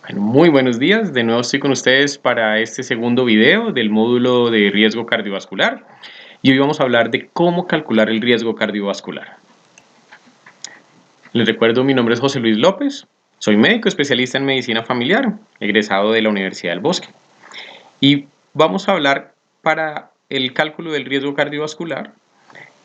Bueno, muy buenos días, de nuevo estoy con ustedes para este segundo video del módulo de riesgo cardiovascular y hoy vamos a hablar de cómo calcular el riesgo cardiovascular. Les recuerdo, mi nombre es José Luis López, soy médico especialista en medicina familiar, egresado de la Universidad del Bosque y vamos a hablar para el cálculo del riesgo cardiovascular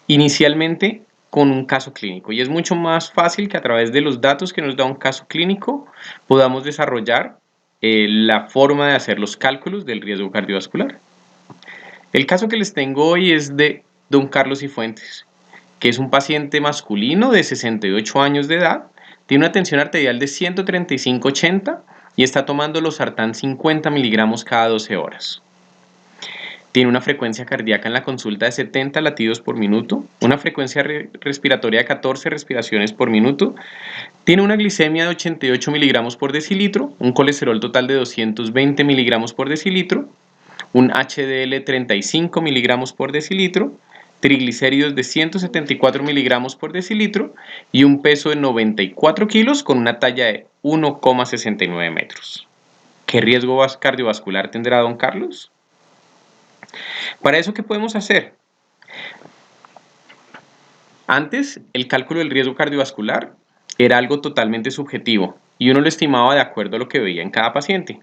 inicialmente con un caso clínico, y es mucho más fácil que a través de los datos que nos da un caso clínico podamos desarrollar la forma de hacer los cálculos del riesgo cardiovascular. El caso que les tengo hoy es de don Carlos Cifuentes, que es un paciente masculino de 68 años de edad, tiene una tensión arterial de 135/80 y está tomando losartán 50 miligramos cada 12 horas. Tiene una frecuencia cardíaca en la consulta de 70 latidos por minuto, una frecuencia respiratoria de 14 respiraciones por minuto, tiene una glicemia de 88 miligramos por decilitro, un colesterol total de 220 miligramos por decilitro, un HDL 35 miligramos por decilitro, triglicéridos de 174 miligramos por decilitro y un peso de 94 kilos con una talla de 1,69 metros. ¿Qué riesgo cardiovascular tendrá don Carlos? Para eso, ¿qué podemos hacer? Antes, el cálculo del riesgo cardiovascular era algo totalmente subjetivo y uno lo estimaba de acuerdo a lo que veía en cada paciente.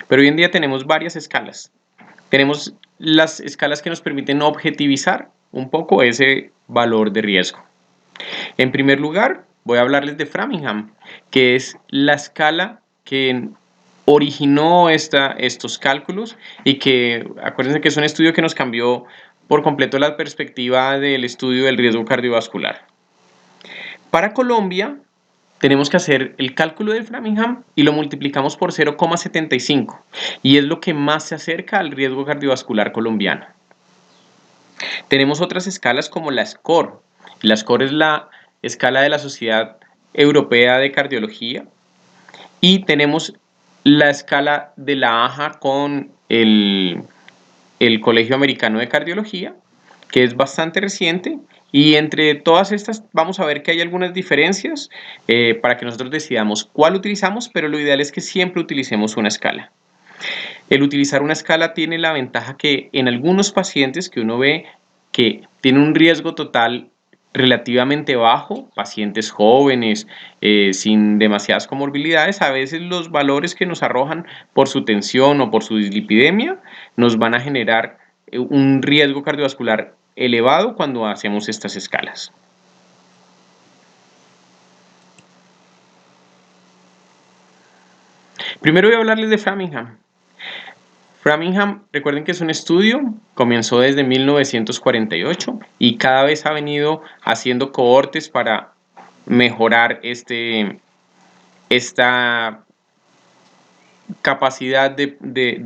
Pero hoy en día tenemos varias escalas. Tenemos las escalas que nos permiten objetivizar un poco ese valor de riesgo. En primer lugar, voy a hablarles de Framingham, que es la escala que originó estos cálculos y que, acuérdense que es un estudio que nos cambió por completo la perspectiva del estudio del riesgo cardiovascular. Para Colombia, tenemos que hacer el cálculo del Framingham y lo multiplicamos por 0,75 y es lo que más se acerca al riesgo cardiovascular colombiano. Tenemos otras escalas como la SCORE. La SCORE es la escala de la Sociedad Europea de Cardiología y tenemos la escala de la AHA con el Colegio Americano de Cardiología, que es bastante reciente, y entre todas estas vamos a ver que hay algunas diferencias para que nosotros decidamos cuál utilizamos, pero lo ideal es que siempre utilicemos una escala. El utilizar una escala tiene la ventaja que en algunos pacientes que uno ve que tienen un riesgo total relativamente bajo, pacientes jóvenes, sin demasiadas comorbilidades, a veces los valores que nos arrojan por su tensión o por su dislipidemia nos van a generar un riesgo cardiovascular elevado cuando hacemos estas escalas. Primero voy a hablarles de Framingham. Framingham, recuerden que es un estudio, comenzó desde 1948 y cada vez ha venido haciendo cohortes para mejorar esta capacidad de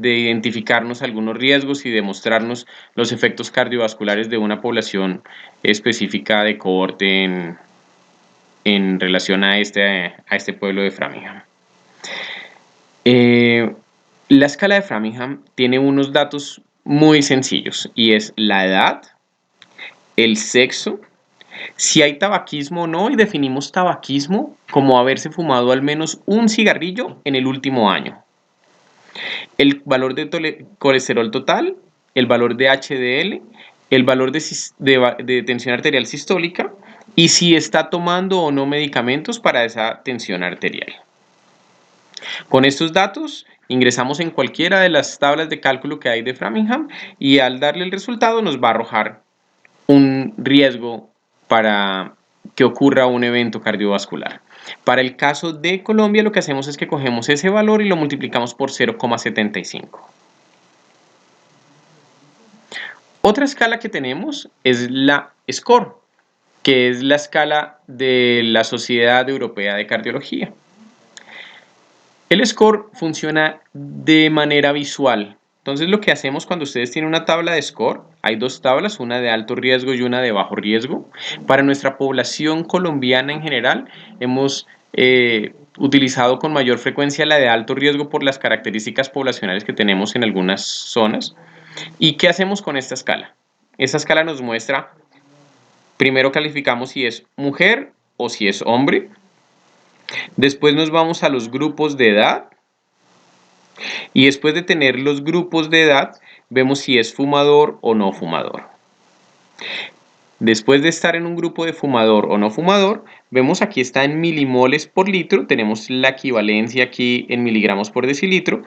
identificarnos algunos riesgos y demostrarnos los efectos cardiovasculares de una población específica de cohorte en relación a este pueblo de Framingham. La escala de Framingham tiene unos datos muy sencillos y es la edad, el sexo, si hay tabaquismo o no, y definimos tabaquismo como haberse fumado al menos un cigarrillo en el último año. El valor de colesterol total, el valor de HDL, el valor de tensión arterial sistólica y si está tomando o no medicamentos para esa tensión arterial. Con estos datos ingresamos en cualquiera de las tablas de cálculo que hay de Framingham y al darle el resultado nos va a arrojar un riesgo para que ocurra un evento cardiovascular. Para el caso de Colombia lo que hacemos es que cogemos ese valor y lo multiplicamos por 0,75. Otra escala que tenemos es la SCORE, que es la escala de la Sociedad Europea de Cardiología. El SCORE funciona de manera visual. Entonces lo que hacemos cuando ustedes tienen una tabla de SCORE, hay dos tablas, una de alto riesgo y una de bajo riesgo. Para nuestra población colombiana en general, hemos utilizado con mayor frecuencia la de alto riesgo por las características poblacionales que tenemos en algunas zonas. ¿Y qué hacemos con esta escala? Esta escala nos muestra, primero calificamos si es mujer o si es hombre. Después nos vamos a los grupos de edad Y después de tener los grupos de edad, vemos si es fumador o no fumador. Después de estar en un grupo de fumador o no fumador, vemos aquí está en milimoles por litro, tenemos la equivalencia aquí en miligramos por decilitro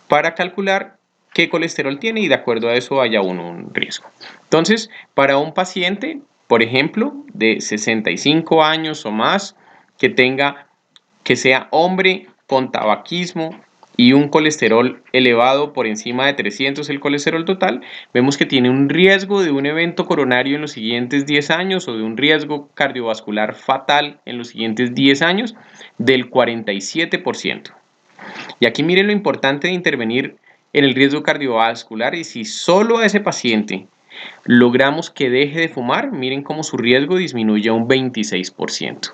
para calcular qué colesterol tiene y de acuerdo a eso haya uno un riesgo. Entonces, para un paciente, por ejemplo, de 65 años o más, que sea hombre con tabaquismo y un colesterol elevado por encima de 300 el colesterol total, vemos que tiene un riesgo de un evento coronario en los siguientes 10 años o de un riesgo cardiovascular fatal en los siguientes 10 años del 47%. Y aquí miren lo importante de intervenir en el riesgo cardiovascular y si solo a ese paciente logramos que deje de fumar, miren cómo su riesgo disminuye a un 26%.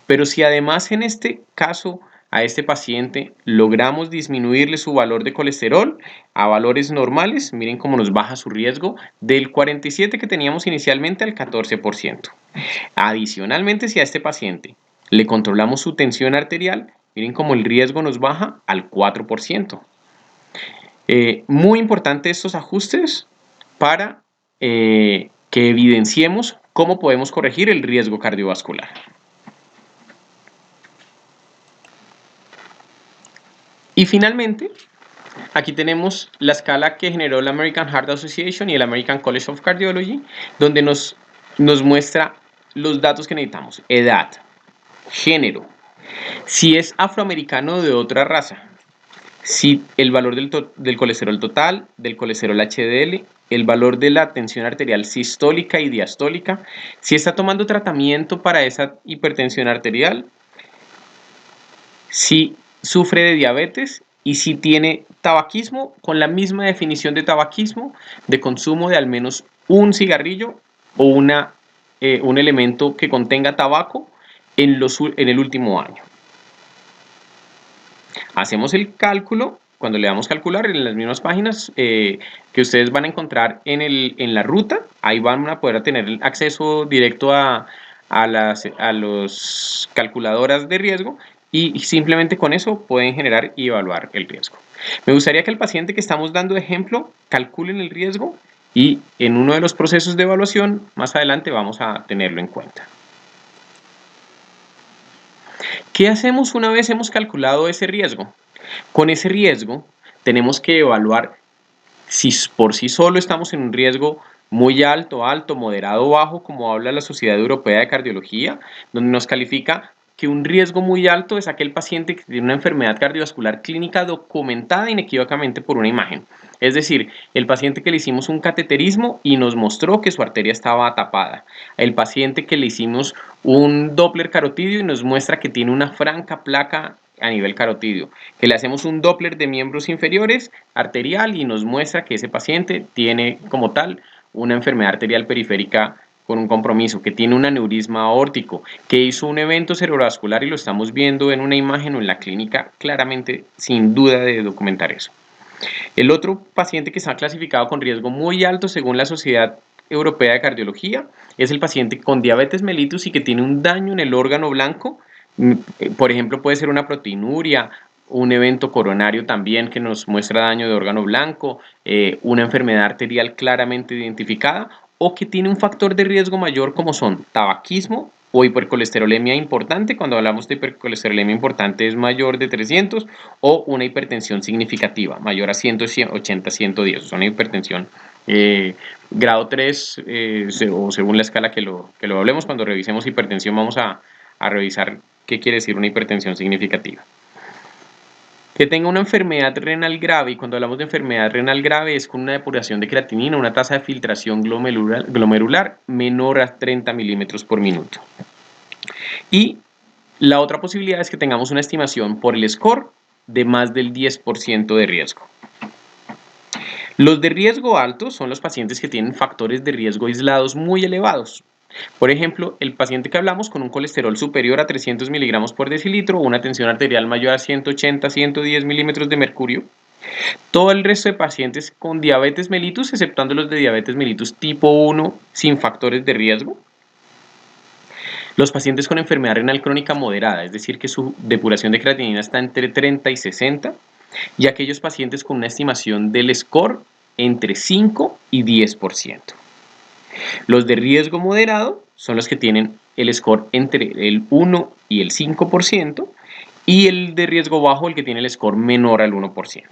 Pero si además en este caso a este paciente logramos disminuirle su valor de colesterol a valores normales, miren cómo nos baja su riesgo del 47% que teníamos inicialmente al 14%. Adicionalmente, si a este paciente le controlamos su tensión arterial, miren cómo el riesgo nos baja al 4%. Muy importante estos ajustes para que evidenciemos cómo podemos corregir el riesgo cardiovascular. Y finalmente, aquí tenemos la escala que generó la American Heart Association y el American College of Cardiology, donde nos muestra los datos que necesitamos: edad, género, si es afroamericano o de otra raza, si el valor del colesterol total, del colesterol HDL, el valor de la tensión arterial sistólica y diastólica, si está tomando tratamiento para esa hipertensión arterial, si sufre de diabetes y si tiene tabaquismo, con la misma definición de tabaquismo, de consumo de al menos un cigarrillo o un elemento que contenga tabaco en el último año. Hacemos el cálculo, cuando le damos calcular en las mismas páginas que ustedes van a encontrar en la ruta, ahí van a poder tener acceso directo a las calculadoras de riesgo y simplemente con eso pueden generar y evaluar el riesgo. Me gustaría que el paciente que estamos dando de ejemplo calculen el riesgo y en uno de los procesos de evaluación más adelante vamos a tenerlo en cuenta. ¿Qué hacemos una vez hemos calculado ese riesgo? Con ese riesgo tenemos que evaluar si por sí solo estamos en un riesgo muy alto, moderado, bajo, como habla la Sociedad Europea de Cardiología, donde nos califica que un riesgo muy alto es aquel paciente que tiene una enfermedad cardiovascular clínica documentada inequívocamente por una imagen. Es decir, el paciente que le hicimos un cateterismo y nos mostró que su arteria estaba tapada. El paciente que le hicimos un Doppler carotidio y nos muestra que tiene una franca placa a nivel carotidio, que le hacemos un Doppler de miembros inferiores arterial y nos muestra que ese paciente tiene como tal una enfermedad arterial periférica con un compromiso, que tiene un aneurisma aórtico, que hizo un evento cerebrovascular y lo estamos viendo en una imagen o en la clínica claramente, sin duda de documentar eso. El otro paciente que está clasificado con riesgo muy alto según la Sociedad Europea de Cardiología es el paciente con diabetes mellitus y que tiene un daño en el órgano blanco. Por ejemplo, puede ser una proteinuria, un evento coronario también que nos muestra daño de órgano blanco, una enfermedad arterial claramente identificada o que tiene un factor de riesgo mayor como son tabaquismo o hipercolesterolemia importante. Cuando hablamos de hipercolesterolemia importante es mayor de 300 o una hipertensión significativa mayor a 180, 110, o sea, una hipertensión grado 3 o según la escala que lo hablemos. Cuando revisemos hipertensión vamos a revisar qué quiere decir una hipertensión significativa. Que tenga una enfermedad renal grave, y cuando hablamos de enfermedad renal grave es con una depuración de creatinina, una tasa de filtración glomerular menor a 30 milímetros por minuto. Y la otra posibilidad es que tengamos una estimación por el score de más del 10% de riesgo. Los de riesgo alto son los pacientes que tienen factores de riesgo aislados muy elevados. Por ejemplo, el paciente que hablamos con un colesterol superior a 300 miligramos por decilitro o una tensión arterial mayor a 180, 110 milímetros de mercurio. Todo el resto de pacientes con diabetes mellitus, exceptuando los de diabetes mellitus tipo 1 sin factores de riesgo. Los pacientes con enfermedad renal crónica moderada, es decir, que su depuración de creatinina está entre 30 y 60. y aquellos pacientes con una estimación del score entre 5 y 10%. Los de riesgo moderado son los que tienen el score entre el 1 y el 5%, y el de riesgo bajo el que tiene el score menor al 1%.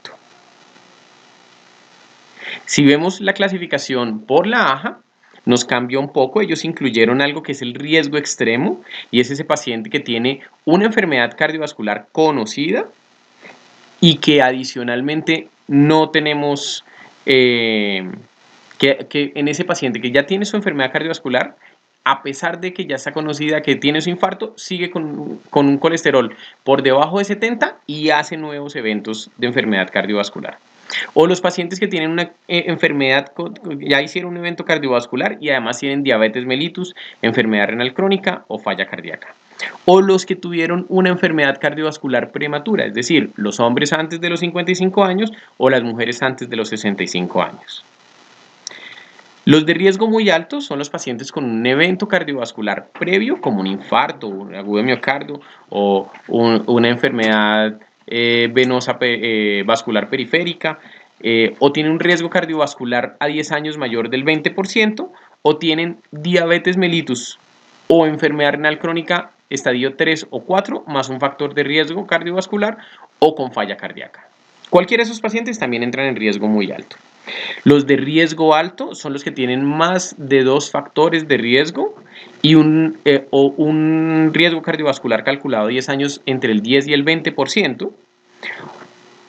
Si vemos la clasificación por la AJA, nos cambia un poco. Ellos incluyeron algo que es el riesgo extremo, y es ese paciente que tiene una enfermedad cardiovascular conocida y que adicionalmente no tenemos, que en ese paciente que ya tiene su enfermedad cardiovascular, a pesar de que ya está conocida que tiene su infarto, sigue con un colesterol por debajo de 70 y hace nuevos eventos de enfermedad cardiovascular. O los pacientes que tienen una enfermedad, ya hicieron un evento cardiovascular y además tienen diabetes mellitus, enfermedad renal crónica o falla cardíaca. O los que tuvieron una enfermedad cardiovascular prematura, es decir, los hombres antes de los 55 años o las mujeres antes de los 65 años. Los de riesgo muy alto son los pacientes con un evento cardiovascular previo, como un infarto, un agudo de miocardio o una enfermedad venosa vascular periférica, o tienen un riesgo cardiovascular a 10 años mayor del 20%, o tienen diabetes mellitus o enfermedad renal crónica estadio 3 o 4 más un factor de riesgo cardiovascular o con falla cardíaca. Cualquiera de esos pacientes también entran en riesgo muy alto. Los de riesgo alto son los que tienen más de 2 factores de riesgo y un riesgo cardiovascular calculado 10 años entre el 10 y el 20%,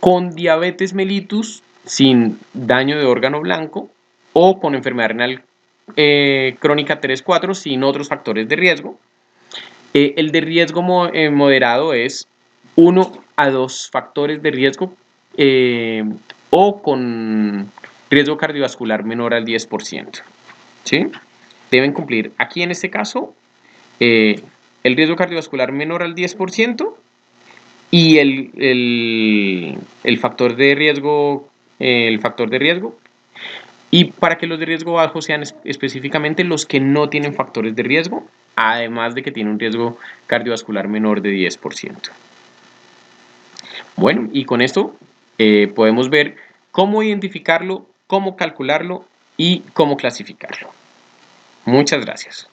con diabetes mellitus sin daño de órgano blanco o con enfermedad renal crónica 3-4 sin otros factores de riesgo. El de riesgo moderado es 1 a 2 factores de riesgo o con riesgo cardiovascular menor al 10%. ¿Sí? Deben cumplir aquí en este caso el riesgo cardiovascular menor al 10% y el factor de riesgo, y para que los de riesgo bajo sean específicamente los que no tienen factores de riesgo, además de que tienen un riesgo cardiovascular menor de 10%. Bueno, y con esto podemos ver cómo identificarlo, cómo calcularlo y cómo clasificarlo. Muchas gracias.